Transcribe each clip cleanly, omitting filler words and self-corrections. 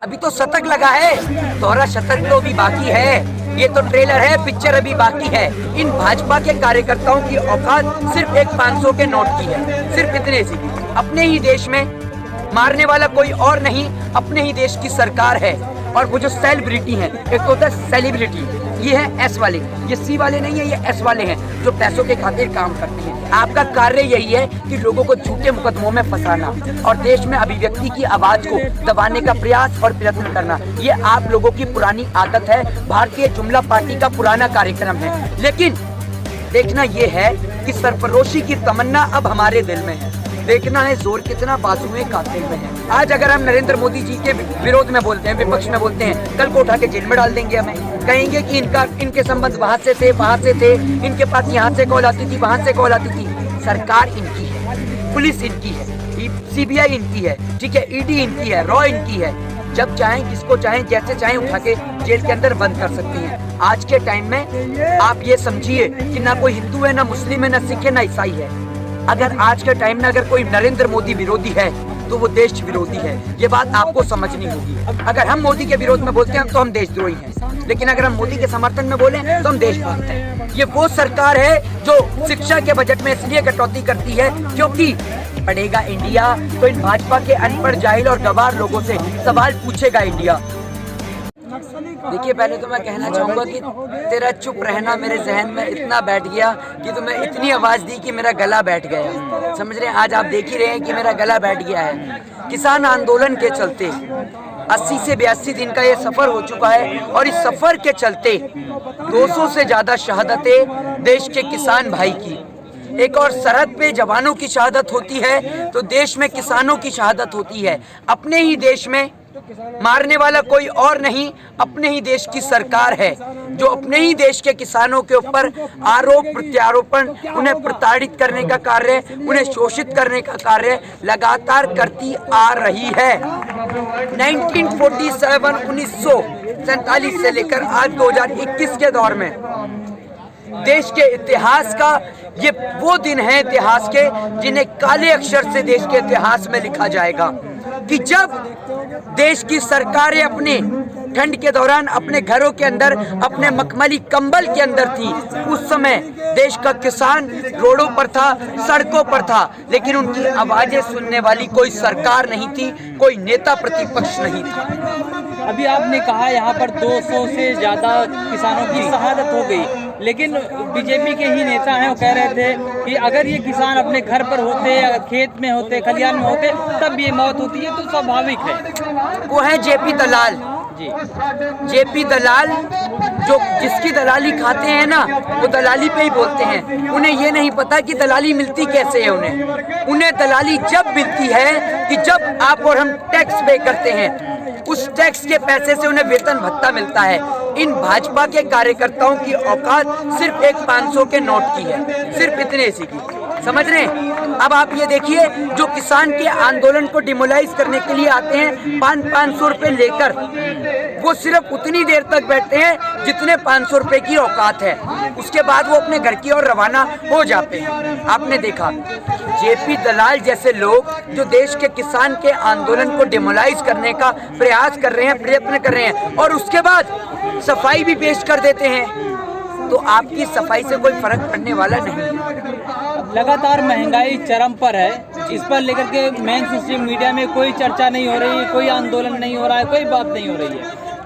अभी तो शतक लगा है, दोहरा शतक तो अभी बाकी है। ये तो ट्रेलर है, पिक्चर अभी बाकी है। इन भाजपा के कार्यकर्ताओं की औकात सिर्फ एक 500 के नोट की है, सिर्फ इतने सी। अपने ही देश में मारने वाला कोई और नहीं, अपने ही देश की सरकार है। और वो जो सेलिब्रिटी हैं, एक तो होता है सेलिब्रिटी, ये है एस वाले, ये सी वाले नहीं है, ये एस वाले हैं जो पैसों के खातिर काम करते हैं। आपका कार्य यही है कि लोगों को झूठे मुकदमों में फंसाना और देश में अभिव्यक्ति की आवाज को दबाने का प्रयास और प्रयत्न करना, ये आप लोगों की पुरानी आदत है। भारतीय जुमला पार्टी का पुराना कार्यक्रम है। लेकिन देखना ये है कि सरफरोशी की तमन्ना अब हमारे दिल में है। देखना है जोर कितना बाजुएं कातिल में है। आज अगर हम नरेंद्र मोदी जी के विरोध में बोलते हैं, विपक्ष में बोलते हैं, कल को उठा के जेल में डाल देंगे। हमें कहेंगे कि इनके संबंध वहाँ से थे, वहाँ से थे, इनके पास यहाँ से कॉल आती थी, वहाँ से कॉल आती थी। सरकार इनकी है, पुलिस इनकी है, सीबीआई इनकी है, ठीक है, ईडी इनकी है, रॉ इनकी है। जब चाहें, किसको चाहें, जैसे चाहें उठा के जेल के अंदर बंद कर सकते हैं। आज के टाइम में आप ये समझिए कि ना कोई हिंदू है, ना मुस्लिम है, ना सिख है, ना ईसाई है। अगर आज के टाइम में अगर कोई नरेंद्र मोदी विरोधी है तो वो देश विरोधी है। ये बात आपको समझनी होगी। अगर हम मोदी के विरोध में बोलते हैं तो हम देशद्रोही हैं, लेकिन अगर हम मोदी के समर्थन में बोले तो हम देशभक्त हैं। ये वो सरकार है जो शिक्षा के बजट में इसलिए कटौती करती है क्योंकि पढ़ेगा इंडिया तो इन भाजपा के अनपढ़, जाहिल और गवार लोगों से सवाल पूछेगा इंडिया। देखिए, पहले तो मैं कहना चाहूँगा कि तेरा चुप रहना मेरे जहन में इतना बैठ गया कि तुम्हें इतनी आवाज़ दी कि मेरा गला बैठ गया। समझ रहे हैं, आज आप देख ही रहे हैं कि मेरा गला बैठ गया है। किसान आंदोलन के चलते 80 से 82 दिन का ये सफ़र हो चुका है और इस सफ़र के चलते 200 से ज़्यादा शहादतें देश के किसान भाई की। एक और सरहद पे जवानों की शहादत होती है तो देश में किसानों की शहादत होती है। अपने ही देश में मारने वाला कोई और नहीं, अपने ही देश की सरकार है जो अपने ही देश के किसानों के ऊपर आरोप प्रत्यारोपण, उन्हें प्रताड़ित करने का कार्य, उन्हें शोषित करने का कार्य लगातार करती आ रही है। 1947 से लेकर आज 2021 के दौर में देश के इतिहास का ये वो दिन है इतिहास के जिन्हें काले अक्षर से देश के इतिहास में लिखा जाएगा कि जब देश की सरकारें अपने ठंड के दौरान अपने घरों के अंदर, अपने मखमली कंबल के अंदर थी, उस समय देश का किसान रोडों पर था, सड़कों पर था, लेकिन उनकी आवाजें सुनने वाली कोई सरकार नहीं थी, कोई नेता प्रतिपक्ष नहीं था। अभी आपने कहा यहाँ पर 200 से ज़्यादा किसानों की शहादत हो गई, लेकिन बीजेपी के ही नेता हैं, वो कह रहे थे कि अगर ये किसान अपने घर पर होते, खेत में होते, खलिहान में होते, तब ये मौत होती है तो स्वाभाविक है। वो है जेपी दलाल जी, जेपी दलाल जो जिसकी दलाली खाते हैं ना, वो दलाली पे ही बोलते हैं। उन्हें ये नहीं पता कि दलाली मिलती कैसे है। उन्हें दलाली जब मिलती है कि जब आप और हम टैक्स पे करते हैं, उस टैक्स के पैसे से उन्हें वेतन भत्ता मिलता है। इन भाजपा के कार्यकर्ताओं की औकात सिर्फ एक 500 के नोट की है, सिर्फ इतने सी की। समझ रहे हैं? अब आप ये देखिए, जो किसान के आंदोलन को डिमोलाइज करने के लिए आते हैं 500 रुपए लेकर, वो सिर्फ उतनी देर तक बैठते हैं जितने 500 रुपए की औकात है। उसके बाद वो अपने घर की ओर रवाना हो जाते हैं। आपने देखा, जेपी दलाल जैसे लोग जो देश के किसान के आंदोलन को डिमोलाइज करने का प्रयास कर रहे हैं, प्रयत्न कर रहे हैं, और उसके बाद सफाई भी पेश कर देते हैं, तो आपकी सफाई से कोई फर्क पड़ने वाला नहीं है। लगातार महंगाई चरम पर है, इस पर लेकर के मेन स्ट्रीम मीडिया में कोई चर्चा नहीं हो रही है, कोई आंदोलन नहीं हो रहा है, कोई बात नहीं हो रही है।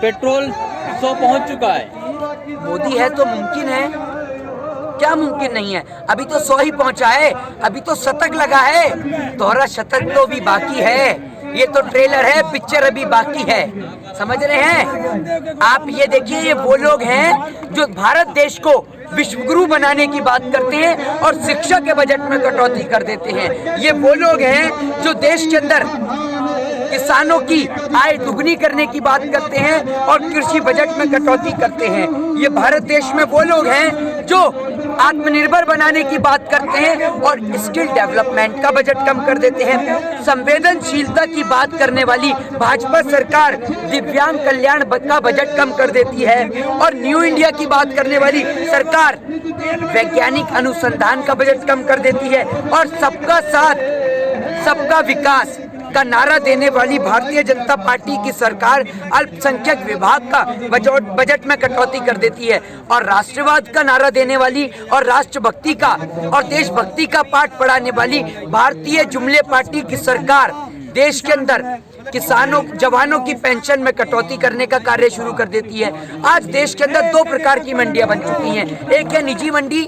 पेट्रोल 100 पहुंच चुका है। मोदी है तो मुमकिन है, क्या मुमकिन नहीं है? अभी तो 100 ही पहुंचा है, अभी तो शतक लगा है, दोहरा शतक तो भी बाकी है। ये तो ट्रेलर है, पिक्चर अभी बाकी है। समझ रहे हैं? आप ये देखिए, ये वो लोग हैं जो भारत देश को विश्वगुरु बनाने की बात करते हैं और शिक्षा के बजट में कटौती कर देते हैं। ये वो लोग हैं जो देश के अंदर किसानों की आय दुगनी करने की बात करते हैं और कृषि बजट में कटौती करते हैं। ये भारत देश में वो लोग हैं जो आत्मनिर्भर बनाने की बात करते हैं और स्किल डेवलपमेंट का बजट कम कर देते हैं। संवेदनशीलता की बात करने वाली भाजपा सरकार दिव्यांग कल्याण का बजट कम कर देती है और न्यू इंडिया की बात करने वाली सरकार वैज्ञानिक अनुसंधान का बजट कम कर देती है और सबका साथ सबका विकास का नारा देने वाली भारतीय जनता पार्टी की सरकार अल्पसंख्यक विभाग का बजट में कटौती कर देती है, और राष्ट्रवाद का नारा देने वाली और राष्ट्रभक्ति का और देशभक्ति का पाठ पढ़ाने वाली भारतीय जुमले पार्टी की सरकार देश के अंदर किसानों जवानों की पेंशन में कटौती करने का कार्य शुरू कर देती है। आज देश के अंदर दो प्रकार की मंडियां बन चुकी हैं, एक है निजी मंडी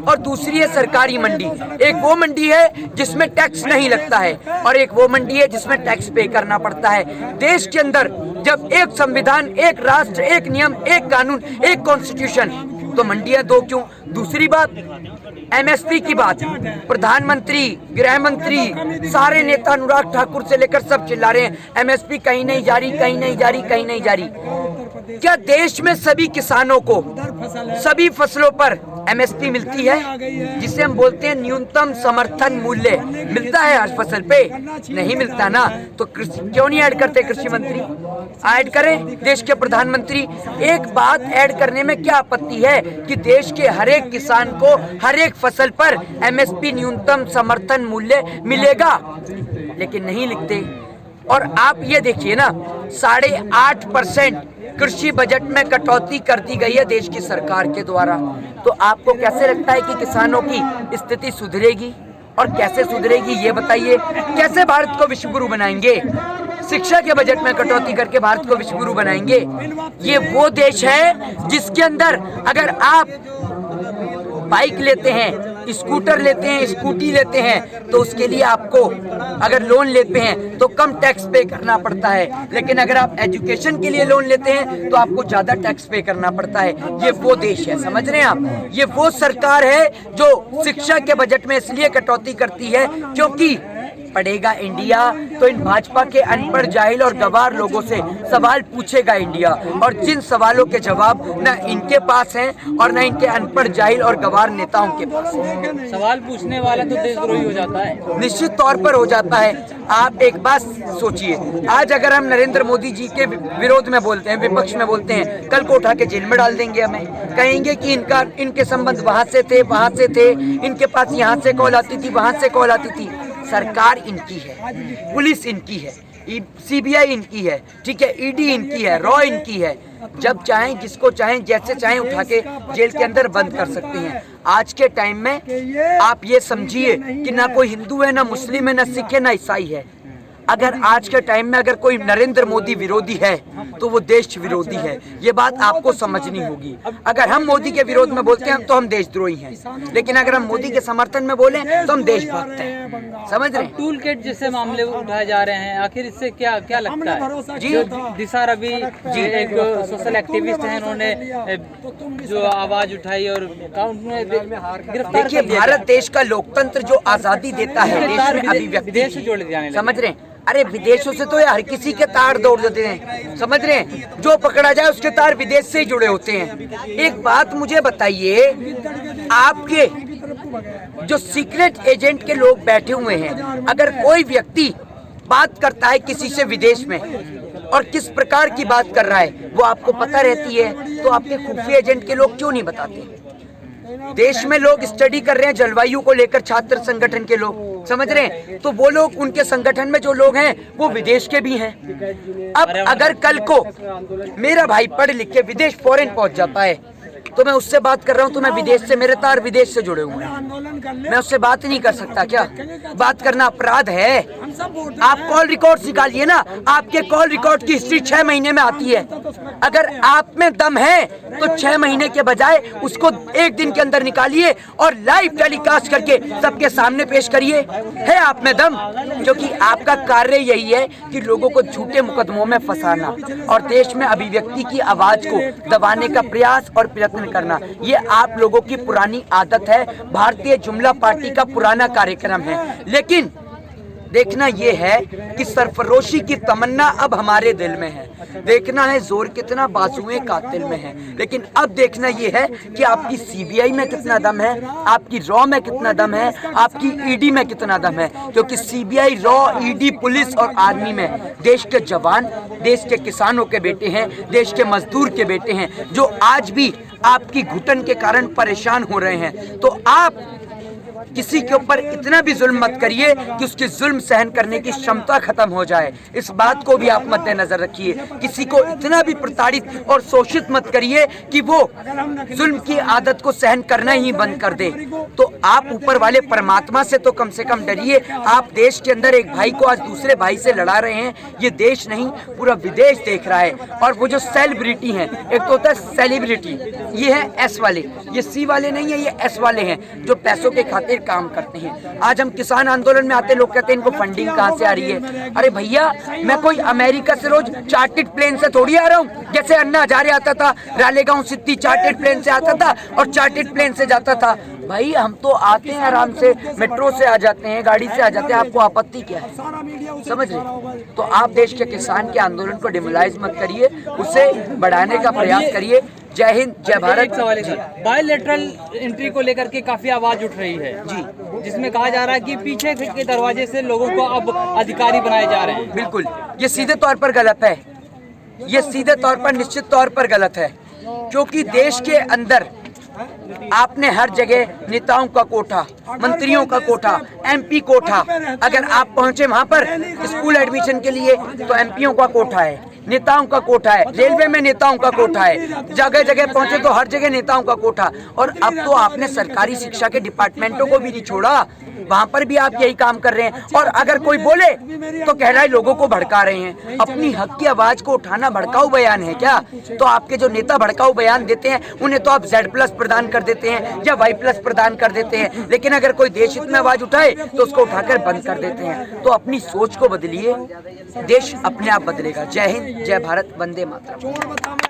और दूसरी है सरकारी मंडी। एक वो मंडी है जिसमें टैक्स नहीं लगता है और एक वो मंडी है जिसमें टैक्स पे करना पड़ता है। देश के अंदर जब एक संविधान, एक राष्ट्र, एक नियम, एक कानून, एक कॉन्स्टिट्यूशन, तो मंडियां दो क्यों? दूसरी बात, एमएसपी की बात, प्रधानमंत्री, गृह मंत्री, सारे नेता, अनुराग ठाकुर से लेकर सब चिल्ला रहे हैं एमएसपी कहीं नहीं जारी, कहीं नहीं जारी, कहीं नहीं जारी। क्या देश में सभी किसानों को सभी फसलों पर एमएसपी मिलती है, जिसे हम बोलते हैं न्यूनतम समर्थन मूल्य, मिलता है हर फसल पे? नहीं मिलता ना। तो क्यों नहीं ऐड करते कृषि मंत्री? ऐड करें देश के प्रधानमंत्री। एक बात ऐड करने में क्या आपत्ति है कि देश के हर एक किसान को हर एक फसल पर एमएसपी न्यूनतम समर्थन मूल्य मिलेगा, लेकिन नहीं लिखते। और आप ये देखिए ना, 8.5% कृषि बजट में कटौती कर दी गई है देश की सरकार के द्वारा। तो आपको कैसे लगता है कि किसानों की स्थिति सुधरेगी? और कैसे सुधरेगी ये बताइए। कैसे भारत को विश्व गुरु बनाएंगे? शिक्षा के बजट में कटौती करके भारत को विश्व गुरु बनाएंगे? ये वो देश है जिसके अंदर अगर आप बाइक लेते हैं, स्कूटर लेते हैं, स्कूटी लेते हैं, तो उसके लिए आपको अगर लोन लेते हैं तो कम टैक्स पे करना पड़ता है, लेकिन अगर आप एजुकेशन के लिए लोन लेते हैं तो आपको ज्यादा टैक्स पे करना पड़ता है। ये वो देश है, समझ रहे हैं आप? ये वो सरकार है जो शिक्षा के बजट में इसलिए कटौती करती है क्योंकि पढ़ेगा इंडिया तो इन भाजपा के अनपढ़, जाहिल और गवार लोगों से सवाल पूछेगा इंडिया, और जिन सवालों के जवाब न इनके पास हैं और न इनके अनपढ़, जाहिल और गवार नेताओं के पास हैं। सवाल पूछने वाला तो देशद्रोही हो जाता है, निश्चित तौर पर हो जाता है। आप एक बात सोचिए, आज अगर हम नरेंद्र मोदी जी के विरोध में बोलते हैं, विपक्ष में बोलते हैं, कल को उठा के जेल में डाल देंगे। हमें कहेंगे कि इनके संबंध वहां से थे, वहां से थे, इनके पास यहाँ से कॉल आती थी, वहां से कॉल आती थी। सरकार इनकी है, पुलिस इनकी है, सीबीआई इनकी है, ठीक है, ईडी इनकी है, रॉ इनकी है। जब चाहें, जिसको चाहें, जैसे चाहें उठा के जेल के अंदर बंद कर सकते हैं। आज के टाइम में आप ये समझिए कि ना कोई हिंदू है, ना मुस्लिम है, ना सिख है, ना ईसाई है। अगर आज के टाइम में अगर कोई नरेंद्र मोदी विरोधी है तो वो देश विरोधी है। ये बात आपको समझनी होगी। अगर हम मोदी के विरोध में बोलते हैं तो हम देशद्रोही हैं, लेकिन अगर हम मोदी के समर्थन में बोले तो हम देशभक्त हैं। समझ रहे हैं? टूल किट जैसे मामले उठाए जा रहे हैं, आखिर इससे क्या क्या लगता है? जी, दिशा रवि जी एक सोशल एक्टिविस्ट हैं, उन्होंने जो आवाज उठाई और गिरफ्तार। देखिए, भारत देश का लोकतंत्र जो आजादी देता है, देश में अभिव्यक्ति, जोड़ दिया जाने लगा। समझ रहे हैं? अरे विदेशों से तो हर किसी के तार दौड़ देते हैं, समझ रहे हैं? जो पकड़ा जाए उसके तार विदेश से ही जुड़े होते हैं। एक बात मुझे बताइए, आपके जो सीक्रेट एजेंट के लोग बैठे हुए हैं, अगर कोई व्यक्ति बात करता है किसी से विदेश में और किस प्रकार की बात कर रहा है वो आपको पता रहती है, तो आपके खुफिया एजेंट के लोग क्यों नहीं बताते? देश में लोग स्टडी कर रहे हैं जलवायु को लेकर, छात्र संगठन के लोग, समझ रहे हैं? तो वो लोग, उनके संगठन में जो लोग हैं वो विदेश के भी हैं। अब अगर कल को मेरा भाई पढ़ लिख के विदेश, फॉरेन पहुंच जाता है, तो मैं उससे बात कर रहा हूं तो मैं विदेश से, मेरे तार विदेश से जुड़े हुए हैं, मैं उससे बात नहीं कर सकता क्या? बात करना अपराध है। आप कॉल रिकॉर्ड निकालिए ना, आपके कॉल रिकॉर्ड की हिस्ट्री 6 महीने में आती है। अगर आप में दम है तो 6 महीने के बजाय उसको 1 दिन के अंदर निकालिए और लाइव टेलीकास्ट करके सबके सामने पेश करिए। है आप में दम? क्योंकि आपका कार्य यही है कि लोगों को झूठे मुकदमों में फंसाना और देश में अभिव्यक्ति की आवाज को दबाने का प्रयास और प्रयत्न करना। ये आप लोगों की पुरानी आदत है, भारतीय जुमला पार्टी का पुराना कार्यक्रम है। लेकिन देखना ये है कि सरफरोशी की तमन्ना अब हमारे दिल में है। देखना है जोर कितना बाजुएं कातिल में है। लेकिन अब देखना ये है कि आपकी सीबीआई में कितना दम है, आपकी रॉ में कितना दम है, आपकी ईडी में कितना दम है। क्योंकि सीबीआई, रॉ, ईडी, पुलिस और आर्मी में देश के जवान, देश के किसानों के बेटे हैं, देश के मजदूर के बेटे हैं, जो आज भी आपकी घुटन के कारण परेशान हो रहे हैं। तो आप किसी के ऊपर इतना भी जुल्म मत करिए कि उसकी जुल्म सहन करने की क्षमता खत्म हो जाए। इस बात को भी आप मद्देनजर रखिए। किसी को इतना भी प्रताड़ित और शोषित मत करिए कि वो जुल्म की आदत को सहन करना ही बंद कर दे। तो आप ऊपर वाले परमात्मा से तो कम डरिए। आप देश के अंदर एक भाई को आज दूसरे भाई से लड़ा रहे हैं, ये देश नहीं पूरा विदेश देख रहा है। और वो जो सेलिब्रिटी हैं, एक तो होता है सेलिब्रिटी, ये है एस वाले, ये सी वाले नहीं है, ये एस वाले हैं जो पैसों के खातिर काम करते हैं। आज हम किसान आंदोलन में आते, लोग कहते हैं इनको फंडिंग कहाँ से आ रही है। अरे भैया, मैं कोई अमेरिका से रोज चार्टेड प्लेन से थोड़ी आ रहा हूँ। जैसे अन्ना हजारे आता था रालेगांव सिद्धि, चार्टेड प्लेन से आता था और चार्टेड प्लेन से जाता था। भाई हम तो आते हैं आराम से, मेट्रो से आ जाते हैं, गाड़ी से आ जाते हैं, आपको आपत्ति क्या है? समझ रहे? तो आप देश के किसान के आंदोलन को डिमोलाइज मत करिए, उसे बढ़ाने का प्रयास करिए। जय हिंद, जय भारत। सवाल है, बायलैटरल एंट्री को लेकर के काफी आवाज उठ रही है जी, जिसमें कहा जा रहा है कि पीछे के दरवाजे से लोगों को अब अधिकारी बनाए जा रहे हैं। बिल्कुल, ये सीधे तौर पर गलत है। ये सीधे तौर पर, निश्चित तौर पर गलत है, क्योंकि देश के अंदर आपने हर जगह नेताओं का कोठा, मंत्रियों का कोठा, एमपी कोठा। अगर आप पहुंचे वहां पर स्कूल एडमिशन के लिए तो एमपीओं का कोठा है, नेताओं का कोठा है, रेलवे में नेताओं का कोठा है, जगह जगह पहुंचे तो हर जगह नेताओं का कोठा। और अब तो आपने सरकारी शिक्षा के डिपार्टमेंटों को भी नहीं छोड़ा, वहां पर भी आप यही काम कर रहे हैं। और अगर कोई बोले तो कह रहा है लोगों को भड़का रहे हैं। अपनी हक की आवाज को उठाना भड़काऊ बयान है क्या? तो आपके जो नेता भड़काऊ बयान देते हैं उन्हें तो आप Z+ प्रदान कर देते हैं या Y+ प्रदान कर देते हैं, लेकिन अगर कोई देश हित में आवाज उठाए तो उसको उठाकर बंद कर देते हैं। तो अपनी सोच को बदलिए, देश अपने आप बदलेगा। जय हिंद, जय भारत, वंदे मातरम।